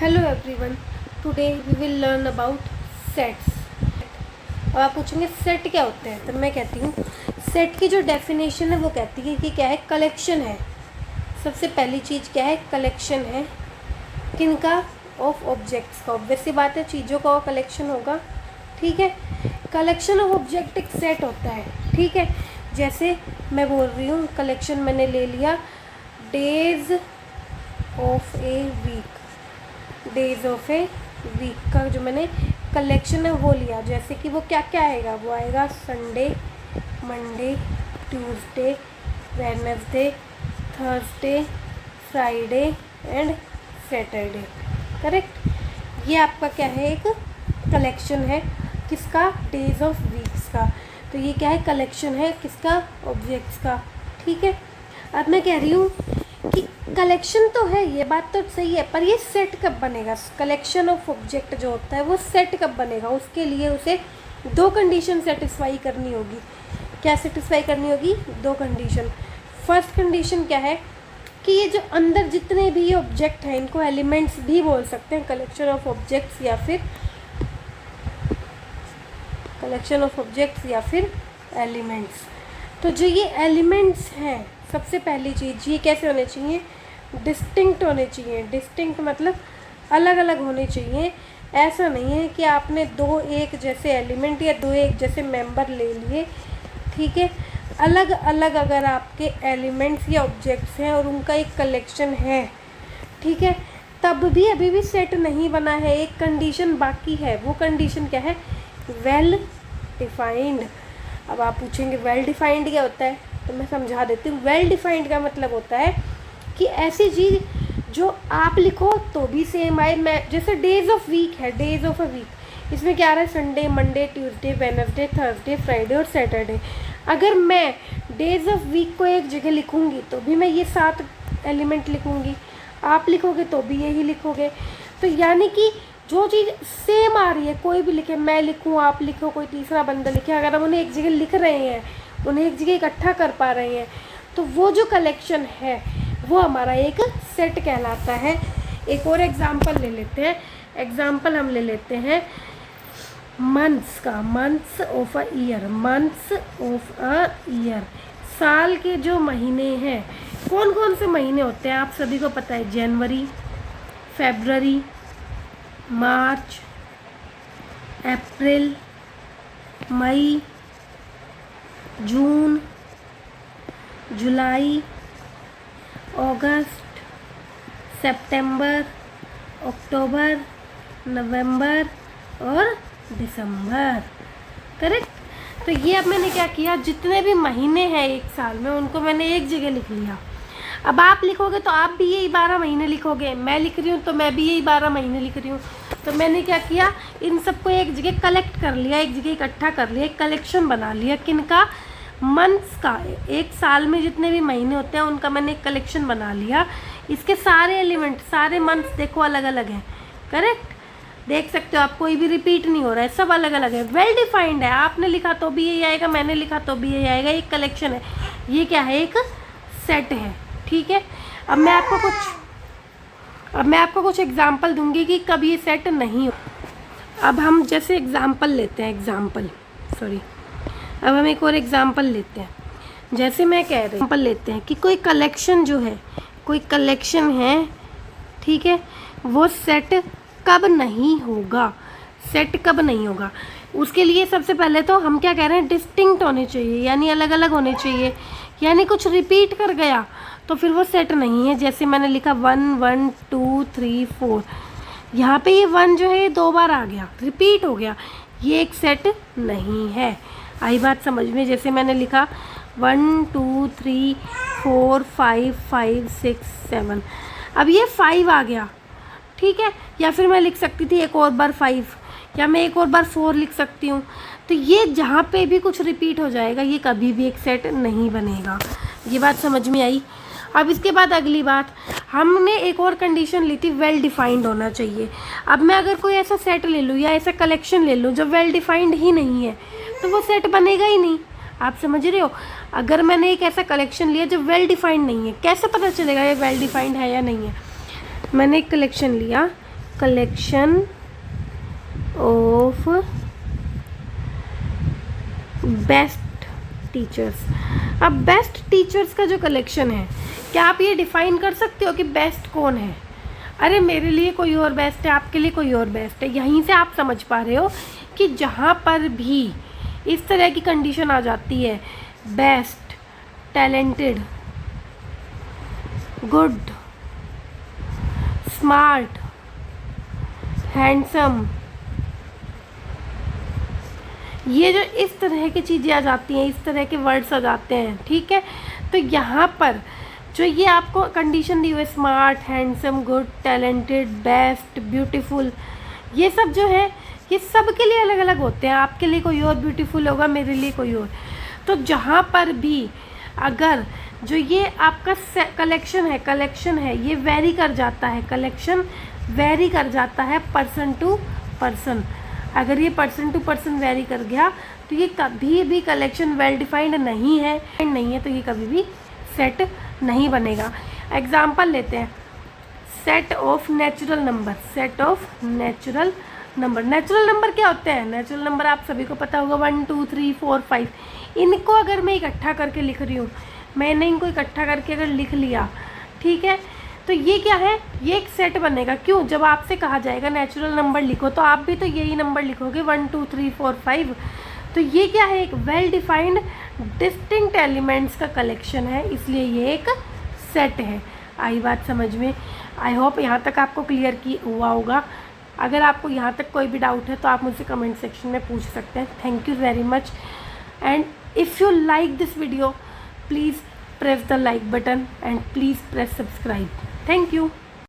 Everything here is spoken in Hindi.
Hello everyone, today we will learn about sets. अब आप पूछेंगे सेट क्या होता है, तो मैं कहती हूँ सेट की जो डेफिनेशन है वो कहती है कि क्या है, कलेक्शन है। सबसे पहली चीज़ क्या है, कलेक्शन है। किनका? ऑफ ऑब्जेक्ट्स का। ऑब्वियस सी बात है, चीज़ों का कलेक्शन होगा। ठीक है, कलेक्शन ऑफ ऑब्जेक्ट एक सेट होता है। ठीक है, जैसे मैं बोल रही हूँ कलेक्शन मैंने ले लिया days of a week. Days of a week का जो मैंने कलेक्शन है वो लिया। जैसे कि वो क्या क्या आएगा, वो आएगा Sunday, Monday, Tuesday, Wednesday, Thursday, Friday and Saturday. Correct. ये आपका क्या है, एक कलेक्शन है। किसका? डेज ऑफ वीक्स का। तो ये क्या है, कलेक्शन है किसका? ऑब्जेक्ट्स का। ठीक है, अब मैं कह रही हूँ कि कलेक्शन तो है, ये बात तो सही है, पर ये सेट कब बनेगा? कलेक्शन ऑफ ऑब्जेक्ट जो होता है वो सेट कब बनेगा? उसके लिए उसे दो कंडीशन सेटिस्फाई करनी होगी। क्या सेटिस्फाई करनी होगी? दो कंडीशन। फर्स्ट कंडीशन क्या है कि ये जो अंदर जितने भी ये ऑब्जेक्ट हैं इनको एलिमेंट्स भी बोल सकते हैं, कलेक्शन ऑफ ऑब्जेक्ट्स या फिर कलेक्शन ऑफ ऑब्जेक्ट्स या फिर एलिमेंट्स। तो जो ये एलिमेंट्स हैं, सबसे पहली चीज़ ये कैसे होने चाहिए? डिस्टिंक्ट होने चाहिए। डिस्टिंक्ट मतलब अलग अलग होने चाहिए। ऐसा नहीं है कि आपने दो एक जैसे एलिमेंट या दो एक जैसे मेंबर ले लिए। ठीक है, अलग अलग अगर आपके एलिमेंट्स या ऑब्जेक्ट्स हैं और उनका एक कलेक्शन है, ठीक है, तब भी अभी भी सेट नहीं बना है। एक कंडीशन बाकी है। वो कंडीशन क्या है? Well defined. अब आप पूछेंगे वेल डिफाइंड क्या होता है, तो मैं समझा देती हूँ। वेल डिफाइंड का मतलब होता है कि ऐसी चीज़ जो आप लिखो तो भी सेम आए। मैं जैसे डेज ऑफ वीक है, डेज ऑफ अ वीक, इसमें क्या आ रहा है? Sunday, Monday, Tuesday, Wednesday, Thursday, Friday और सैटरडे। अगर मैं डेज ऑफ वीक को एक जगह लिखूँगी तो भी मैं ये 7 एलिमेंट लिखूँगी, आप लिखोगे तो भी यही लिखोगे। तो यानी कि जो चीज़ सेम आ रही है, कोई भी लिखे, मैं लिखूँ, आप लिखो, कोई तीसरा बंदा लिखे, अगर हम उन्हें एक जगह लिख रहे हैं, उन्हें एक जगह इकट्ठा कर पा रहे हैं, तो वो जो कलेक्शन है वो हमारा एक सेट कहलाता है। एक और एग्जांपल ले लेते हैं। एग्जांपल हम ले लेते हैं मंथ्स का। Months of a year. Months of a year, साल के जो महीने हैं, कौन कौन से महीने होते हैं आप सभी को पता है? जनवरी, फरवरी, मार्च, अप्रैल, मई, जून, जुलाई, अगस्त, सितंबर, अक्टूबर, नवंबर और दिसंबर। करेक्ट। तो ये अब मैंने क्या किया, जितने भी महीने हैं एक साल में उनको मैंने एक जगह लिख लिया। अब आप लिखोगे तो आप भी यही 12 महीने लिखोगे, मैं लिख रही हूँ तो मैं भी यही 12 महीने लिख रही हूँ। तो मैंने क्या किया, इन सबको एक जगह कलेक्ट कर लिया, एक जगह इकट्ठा कर लिया, एक कलेक्शन बना लिया। किनका? मंथ्स का। एक साल में जितने भी महीने होते हैं उनका मैंने एक कलेक्शन बना लिया। इसके सारे एलिमेंट, सारे मंथ्स देखो अलग अलग हैं। करेक्ट, देख सकते हो आप, कोई भी रिपीट नहीं हो रहा है, सब अलग अलग है। वेल डिफाइंड है, आपने लिखा तो भी यही आएगा, मैंने लिखा तो भी यही आएगा। एक कलेक्शन है, ये क्या है? एक सेट है। ठीक है, अब मैं आपको कुछ एग्जाम्पल दूंगी कि कब ये सेट नहीं हो। अब हम जैसे एग्जाम्पल लेते हैं, अब हम एक और एग्जाम्पल लेते हैं। जैसे मैं कह रही हूँ, एग्जाम्पल लेते हैं कि कोई कलेक्शन जो है, कोई कलेक्शन है, ठीक है, वो सेट कब नहीं होगा? सेट कब नहीं होगा? उसके लिए सबसे पहले तो हम क्या कह रहे हैं, डिस्टिंक्ट होने चाहिए, यानी अलग अलग होने चाहिए। यानी कुछ रिपीट कर गया तो फिर वो सेट नहीं है। जैसे मैंने लिखा 1 1 2 3 4, यहाँ पे ये 1 जो है ये 2 बार आ गया, रिपीट हो गया, ये एक सेट नहीं है। आई बात समझ में? जैसे मैंने लिखा 1 2 3 4 5 5 6 7, अब ये 5 आ गया, ठीक है। या फिर मैं लिख सकती थी एक और बार 5, या मैं एक और बार 4 लिख सकती हूँ। तो ये जहाँ पे भी कुछ रिपीट हो जाएगा ये कभी भी एक सेट नहीं बनेगा। ये बात समझ में आई? अब इसके बाद अगली बात, हमने एक और कंडीशन ली थी, वेल डिफाइंड होना चाहिए। अब मैं अगर कोई ऐसा सेट ले लूँ या ऐसा कलेक्शन ले लूँ जो वेल डिफाइंड ही नहीं है तो वो सेट बनेगा ही नहीं। आप समझ रहे हो? अगर मैंने एक ऐसा कलेक्शन लिया जो वेल डिफाइंड नहीं है, कैसे पता चलेगा ये वेल डिफाइंड है या नहीं है? मैंने एक कलेक्शन लिया कलेक्शन ऑफ बेस्ट टीचर्स। अब बेस्ट टीचर्स का जो कलेक्शन है, क्या आप ये डिफाइन कर सकते हो कि बेस्ट कौन है? अरे मेरे लिए कोई और बेस्ट है, आपके लिए कोई और बेस्ट है। यहीं से आप समझ पा रहे हो कि जहाँ पर भी इस तरह की कंडीशन आ जाती है, best, talented, good, smart, handsome, ये जो इस तरह की चीज़ें आ जाती हैं, इस तरह के वर्ड्स आ जाते हैं, ठीक है। तो यहाँ पर जो ये आपको कंडीशन दी हुई है, smart, handsome, good, talented, best, beautiful, ये सब जो है ये सब के लिए अलग अलग होते हैं। आपके लिए कोई और ब्यूटीफुल होगा, मेरे लिए कोई और। तो जहाँ पर भी अगर जो ये आपका कलेक्शन है ये वेरी कर जाता है, कलेक्शन वेरी कर जाता है पर्सन टू पर्सन। अगर ये पर्सन टू पर्सन वेरी कर गया तो ये कभी भी कलेक्शन वेल डिफाइंड नहीं है, तो ये कभी भी सेट नहीं बनेगा। एग्जाम्पल लेते हैं, set of natural number. Set of natural number, natural number क्या होते हैं? नेचुरल नंबर आप सभी को पता होगा, 1 2 3 4 5। इनको अगर मैं इकट्ठा करके लिख रही हूँ, मैंने इनको इकट्ठा करके अगर लिख लिया, ठीक है, तो ये क्या है? ये एक सेट बनेगा। क्यों? जब आपसे कहा जाएगा नेचुरल नंबर लिखो तो आप भी तो यही नंबर लिखोगे, 1 2 3 4 5। तो ये क्या है? एक वेल डिफाइंड डिस्टिंक्ट एलिमेंट्स का कलेक्शन है, इसलिए ये एक सेट है। आई बात समझ में? आई होप यहाँ तक आपको क्लियर हुआ होगा। अगर आपको यहाँ तक कोई भी डाउट है तो आप मुझसे कमेंट सेक्शन में पूछ सकते हैं। Thank you very much, and if you like this video, please press the like button and please press subscribe. Thank you.